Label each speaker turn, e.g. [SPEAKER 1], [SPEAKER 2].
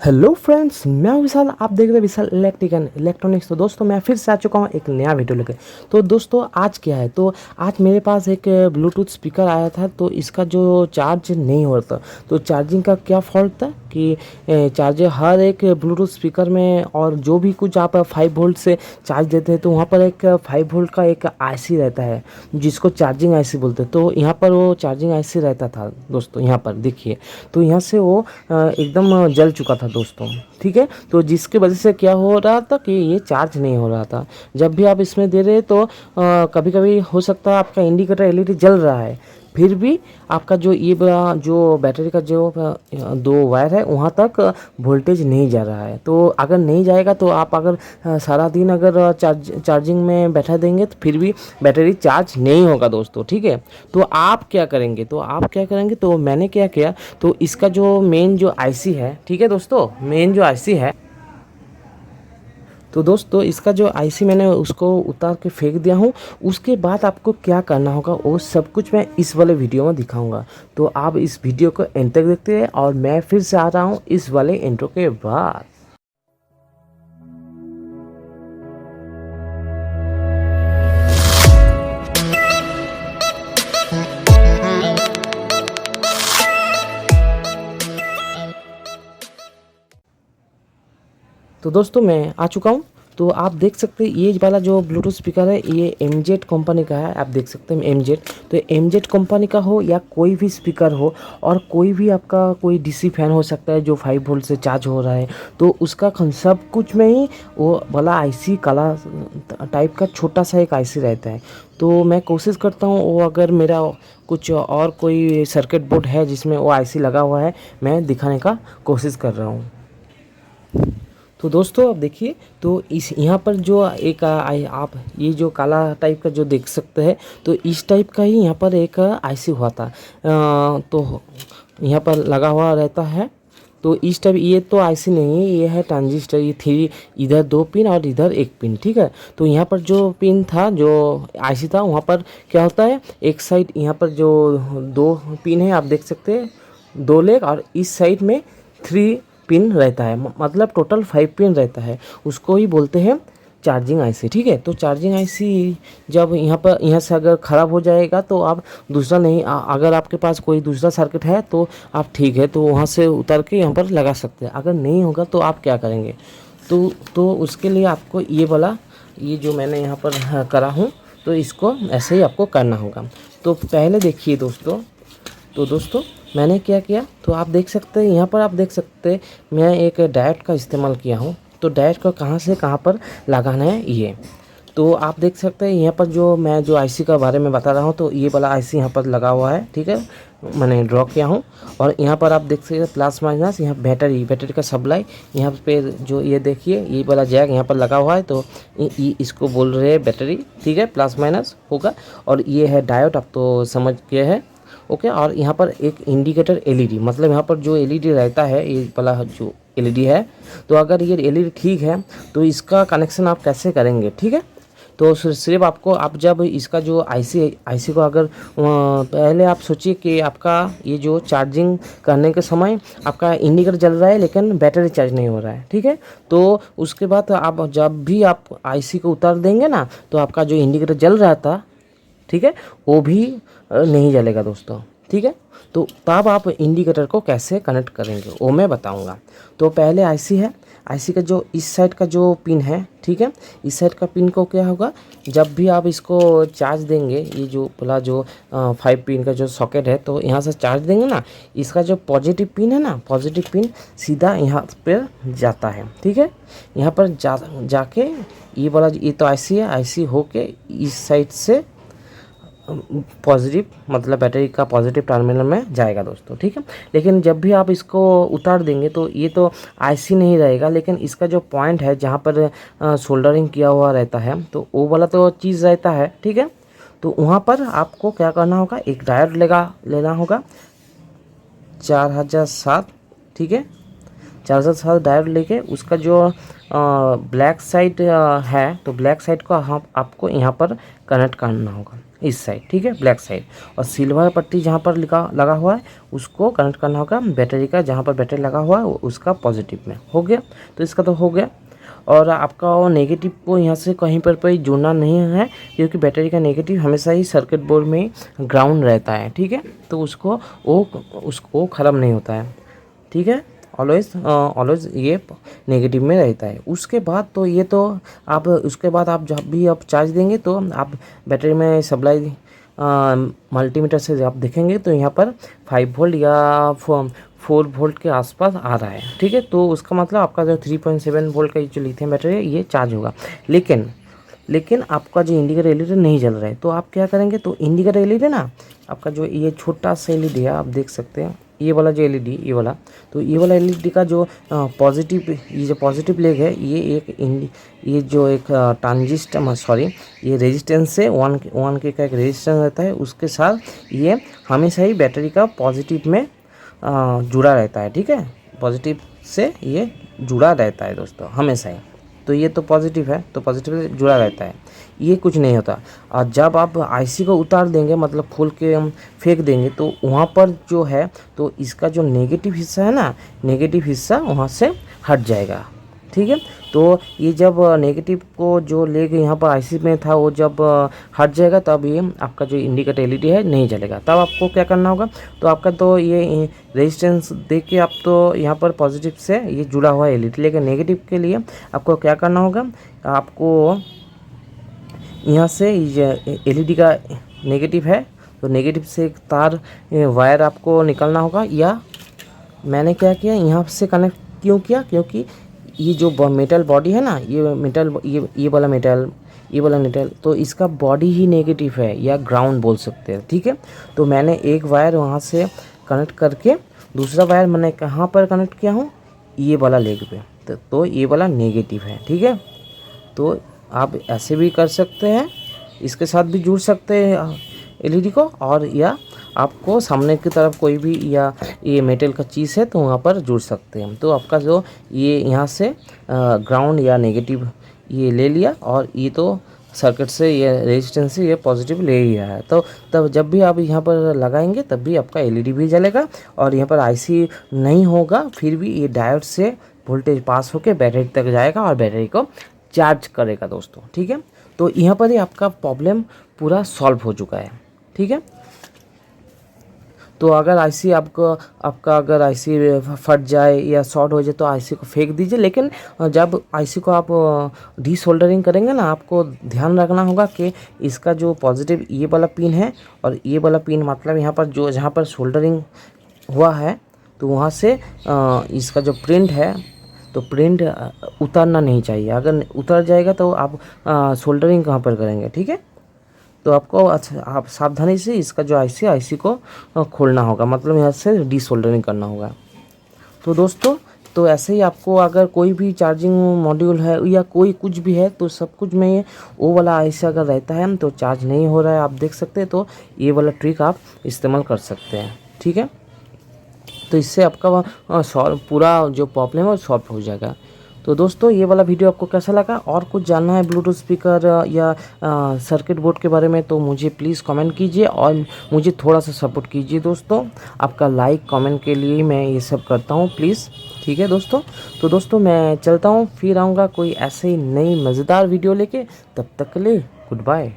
[SPEAKER 1] Hello friends, मैं हूं विशाल। आप देख रहे हैं विशाल इलेक्ट्रिक एंड इलेक्ट्रॉनिक्स। तो दोस्तों मैं फिर से आ चुका हूं एक नया वीडियो लेकर। तो दोस्तों आज क्या है, तो आज मेरे पास एक ब्लूटूथ स्पीकर आया था। तो इसका जो चार्ज नहीं हो रहा था, तो चार्जिंग का क्या फॉल्ट था कि चार्जर हर एक ब्लूटूथ स्पीकर में, और जो भी कुछ आप 5 वोल्ट से चार्ज देते हैं तो वहाँ पर एक 5 वोल्ट का एक आईसी रहता है जिसको चार्जिंग आईसी बोलते हैं। तो यहाँ पर वो चार्जिंग आईसी रहता था दोस्तों, यहाँ पर देखिए। तो यहाँ से वो एकदम जल चुका था दोस्तों, ठीक है। तो जिसके वजह से क्या हो रहा था कि ये चार्ज नहीं हो रहा था। जब भी आप इसमें दे रहे हैं तो कभी कभी हो सकता है आपका इंडिकेटर एलईडी जल रहा है, फिर भी आपका जो ये जो बैटरी का जो 2 वायर है वहाँ तक वोल्टेज नहीं जा रहा है। तो अगर नहीं जाएगा तो आप अगर सारा दिन अगर चार्जिंग में बैठा देंगे तो फिर भी बैटरी चार्ज नहीं होगा दोस्तों, ठीक है। तो आप क्या करेंगे, तो मैंने क्या किया, तो इसका जो मेन जो आईसी है, ठीक है दोस्तों, मेन जो आईसी है, तो दोस्तों इसका जो आईसी मैंने उसको उतार के फेंक दिया हूँ। उसके बाद आपको क्या करना होगा वो सब कुछ मैं इस वाले वीडियो में दिखाऊंगा। तो आप इस वीडियो को एंड तक देखते हैं और मैं फिर से आ रहा हूँ इस वाले इंट्रो के बाद। तो दोस्तों मैं आ चुका हूँ। तो आप देख सकते हैं ये वाला जो ब्लूटूथ स्पीकर है ये एमजेड कंपनी का है। आप देख सकते हैं एमजेड। तो एमजेड कंपनी का हो या कोई भी स्पीकर हो, और कोई भी आपका कोई डीसी फैन हो सकता है जो 5 वोल्ट से चार्ज हो रहा है, तो उसका सब कुछ में ही वो वाला आईसी काला टाइप का छोटा सा एक आईसी रहता है। तो मैं कोशिश करता हूँ वो अगर मेरा कुछ और कोई सर्किट बोर्ड है जिसमें वो आईसी लगा हुआ है, मैं दिखाने का कोशिश कर रहा हूँ। तो दोस्तों अब देखिए, तो इस यहाँ पर जो एक आप ये जो काला टाइप का जो देख सकते हैं, तो इस टाइप का ही यहाँ पर एक आईसी हुआ था। तो यहाँ पर लगा हुआ रहता है। तो इस टाइप ये तो आईसी नहीं है, ये है ट्रांजिस्टर। ये 3, इधर 2 पिन और इधर 1 पिन, ठीक है। तो यहाँ पर जो पिन था, जो आईसी था, वहाँ पर क्या होता है, एक साइड यहाँ पर जो 2 पिन है आप देख सकते हैं, 2 लेग, और इस साइड में 3 पिन रहता है, मतलब टोटल 5 पिन रहता है। उसको ही बोलते हैं चार्जिंग आईसी, ठीक है। तो चार्जिंग आईसी जब यहाँ से अगर ख़राब हो जाएगा तो आप दूसरा नहीं, अगर आपके पास कोई दूसरा सर्किट है तो आप ठीक है, तो वहाँ से उतर के यहाँ पर लगा सकते हैं। अगर नहीं होगा तो आप क्या करेंगे, तो उसके लिए आपको ये वाला, ये जो मैंने यहाँ पर करा हूँ, तो इसको ऐसे ही आपको करना होगा। तो पहले देखिए दोस्तों, तो दोस्तों मैंने क्या किया, तो आप देख सकते हैं यहाँ पर, आप देख सकते हैं मैं एक डायोड का इस्तेमाल किया हूँ। तो डायोड को कहाँ से कहाँ पर लगाना है ये, तो आप देख सकते हैं यहाँ पर जो मैं जो आईसी का बारे में बता रहा हूँ, तो ये वाला आईसी यहाँ पर लगा हुआ है, ठीक है, मैंने ड्रॉ किया हूँ। और यहाँ पर आप देख सकते हैं प्लस माइनस, यहाँ बैटरी का सप्लाई, यहाँ पे जो ये देखिए ये वाला जैक यहाँ पर लगा हुआ है, तो ये इसको बोल रहे हैं बैटरी, ठीक है, प्लस माइनस होगा। और ये है डायोड, आप तो समझ गए हैं, ओके। और यहाँ पर एक इंडिकेटर एलईडी, मतलब यहाँ पर जो एलईडी रहता है, ये वाला जो एलईडी है, तो अगर ये एलईडी ठीक है तो इसका कनेक्शन आप कैसे करेंगे, ठीक है। तो सिर्फ आपको, आप जब इसका जो आईसी को अगर पहले आप सोचिए कि आपका ये जो चार्जिंग करने के समय आपका इंडिकेटर जल रहा है लेकिन बैटरी चार्ज नहीं हो रहा है, ठीक है। तो उसके बाद आप जब भी आप आईसी को उतार देंगे ना, तो आपका जो इंडिकेटर जल रहा था, ठीक है, वो भी नहीं जलेगा दोस्तों, ठीक है। तो तब आप इंडिकेटर को कैसे कनेक्ट करेंगे वो मैं बताऊंगा। तो पहले आईसी है, आईसी का जो इस साइड का जो पिन है, ठीक है, इस साइड का पिन को क्या होगा, जब भी आप इसको चार्ज देंगे, ये जो बोला जो 5 पिन का जो सॉकेट है, तो यहाँ से चार्ज देंगे ना, इसका जो पॉजिटिव पिन है ना, पॉजिटिव पिन सीधा यहाँ पर जाता है, ठीक है। यहाँ पर जाके ये वाला, ये तो आईसी है, आईसी होके इस साइड से पॉजिटिव, मतलब बैटरी का पॉजिटिव टर्मिनल में जाएगा दोस्तों, ठीक है। लेकिन जब भी आप इसको उतार देंगे तो ये तो आईसी नहीं रहेगा, लेकिन इसका जो पॉइंट है जहाँ पर सोल्डरिंग किया हुआ रहता है, तो वो वाला तो चीज़ रहता है, ठीक है। तो वहाँ पर आपको क्या करना होगा, एक डायोड लेना होगा 4007, ठीक है। 4007 डायोड लेके उसका जो ब्लैक साइड है, तो ब्लैक साइड को हम आपको यहाँ पर कनेक्ट करना होगा, इस साइड, ठीक है, ब्लैक साइड। और सिल्वर पट्टी जहाँ पर लगा हुआ है उसको कनेक्ट करना होगा बैटरी का, जहाँ पर बैटरी लगा हुआ है उसका पॉजिटिव में। हो गया, तो इसका तो हो गया। और आपका वो नेगेटिव को यहाँ से कहीं पर कोई जुड़ना नहीं है, क्योंकि बैटरी का नेगेटिव हमेशा ही सर्किट बोर्ड में ग्राउंड रहता है, ठीक है। तो उसको ख़राब नहीं होता है, ठीक है। ऑलवेज ये नेगेटिव में रहता है। उसके बाद तो ये तो आप उसके बाद आप जब भी आप चार्ज देंगे तो आप बैटरी में सप्लाई मल्टीमीटर से आप देखेंगे तो यहाँ पर 5 वोल्ट या 4 वोल्ट के आसपास आ रहा है, ठीक है। तो उसका मतलब आपका जो 3.7 वोल्ट का जो लिथियम बैटरी है ये चार्ज होगा। लेकिन आपका जो इंडिकेटर एलईडी नहीं जल रहा है, तो आप क्या करेंगे, तो इंडिकेटर एलईडी ना आपका जो ये छोटा सा एलईडी है, आप देख सकते हैं ये वाला जो एलईडी, ये वाला, तो ये वाला एलईडी का जो पॉजिटिव, ये जो पॉजिटिव लेग है, ये जो एक ट्रांजिस्टर, सॉरी, ये रेजिस्टेंस से 1 के का एक रेजिस्टेंस रहता है, उसके साथ ये हमेशा ही बैटरी का पॉजिटिव में जुड़ा रहता है, ठीक है। पॉजिटिव से ये जुड़ा रहता है दोस्तों हमेशा ही। तो ये तो पॉजिटिव है, तो पॉजिटिव से जुड़ा रहता है, ये कुछ नहीं होता। और जब आप आईसी को उतार देंगे, मतलब खोल के हम फेंक देंगे, तो वहाँ पर जो है, तो इसका जो नेगेटिव हिस्सा है ना, नेगेटिव हिस्सा वहाँ से हट जाएगा, ठीक है। तो ये जब नेगेटिव को जो लेके यहाँ पर आईसी में था वो जब हट जाएगा, तब ये आपका जो इंडिकेटर एलईडी है नहीं जलेगा। तब आपको क्या करना होगा, तो आपका तो ये रेजिस्टेंस देख के आप तो यहाँ पर पॉजिटिव से ये जुड़ा हुआ है एलईडी, लेकिन नेगेटिव के लिए आपको क्या करना होगा, आपको यहाँ से एलईडी का नेगेटिव है तो नेगेटिव से एक तार वायर आपको निकलना होगा, या मैंने क्या किया यहाँ से कनेक्ट क्यों किया, क्योंकि ये जो मेटल बॉडी है ना, ये मेटल, ये वाला मेटल, ये वाला मेटल, तो इसका बॉडी ही नेगेटिव है या ग्राउंड बोल सकते हैं, ठीक है। तो मैंने एक वायर वहाँ से कनेक्ट करके दूसरा वायर मैंने कहाँ पर कनेक्ट किया हूँ, ये वाला लेग पे, तो ये वाला नेगेटिव है, ठीक है। तो आप ऐसे भी कर सकते हैं, इसके साथ भी जुड़ सकते हैं एलईडी को, और या आपको सामने की तरफ कोई भी या ये मेटल का चीज़ है तो वहाँ पर जुड़ सकते हैं। तो आपका जो ये यहाँ से ग्राउंड या नेगेटिव ये ले लिया, और ये तो सर्किट से ये रेजिस्टेंस से ये पॉजिटिव ले ही रहा है। तो तब जब भी आप यहाँ पर लगाएंगे तब भी आपका एलईडी भी जलेगा, और यहाँ पर आईसी नहीं होगा, फिर भी ये डायोड से वोल्टेज पास होकर बैटरी तक जाएगा और बैटरी को चार्ज करेगा दोस्तों, ठीक है। तो यहाँ पर ही आपका प्रॉब्लम पूरा सॉल्व हो चुका है, ठीक है। तो अगर आईसी आपका अगर आईसी फट जाए या शॉर्ट हो जाए तो आईसी को फेंक दीजिए, लेकिन जब आईसी को आप डीसोल्डरिंग करेंगे ना, आपको ध्यान रखना होगा कि इसका जो पॉजिटिव ये वाला पिन है और ये वाला पिन, मतलब यहाँ पर जो जहाँ पर सोल्डरिंग हुआ है तो वहाँ से इसका जो प्रिंट है, तो प्रिंट उतारना नहीं चाहिए। अगर उतर जाएगा तो आप सोल्डरिंग कहाँ पर करेंगे, ठीक है। तो आपको अच्छा, आप सावधानी से इसका जो आईसी को खोलना होगा, मतलब यहाँ से डीसोल्डरिंग करना होगा। तो दोस्तों, तो ऐसे ही आपको अगर कोई भी चार्जिंग मॉड्यूल है या कोई कुछ भी है, तो सब कुछ में वो वाला आईसी अगर रहता है तो चार्ज नहीं हो रहा है, आप देख सकते हैं, तो ये वाला ट्रिक आप इस्तेमाल कर सकते हैं, ठीक है। तो इससे आपका पूरा जो प्रॉब्लम है वो सॉल्व हो जाएगा। तो दोस्तों, ये वाला वीडियो आपको कैसा लगा, और कुछ जानना है ब्लूटूथ स्पीकर या सर्किट बोर्ड के बारे में, तो मुझे प्लीज़ कमेंट कीजिए और मुझे थोड़ा सा सपोर्ट कीजिए दोस्तों। आपका लाइक कमेंट के लिए ही मैं ये सब करता हूँ, प्लीज़, ठीक है दोस्तों। तो दोस्तों, मैं चलता हूँ, फिर आऊँगा कोई ऐसे ही नई मज़ेदार वीडियो लेके। तब तक के लिए गुड बाय।